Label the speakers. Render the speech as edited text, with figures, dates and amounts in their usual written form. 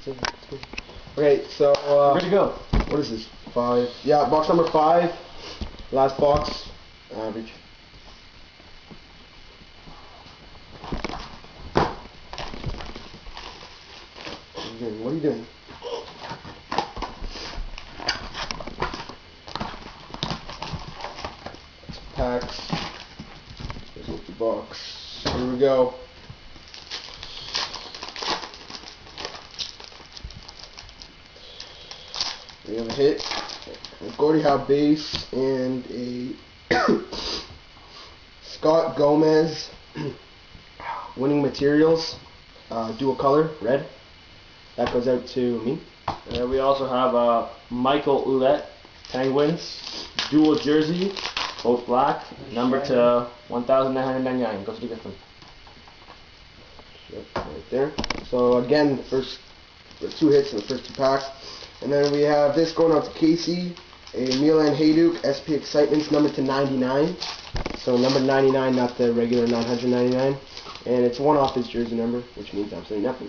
Speaker 1: Okay, so
Speaker 2: ready to go.
Speaker 1: What is this? 5. Yeah, box number 5. Last box. Average. What are you doing? Packs. Here's the box. Here we go. We have a hit, a Gordie Howe base, and a Scott Gomez winning materials, dual color, red. That goes out to me.
Speaker 2: And then we also have Michael Ouellette, Penguins, dual jersey, both black, number to 1,999. Goes to get them.
Speaker 1: Yep, right there. So again, the 2 hits in the first 2 packs. And then we have this going out to Casey, a Milan Hajduk SP Excitements number to 99. So number 99, not the regular 999. And it's 1 off his jersey number, which means absolutely nothing.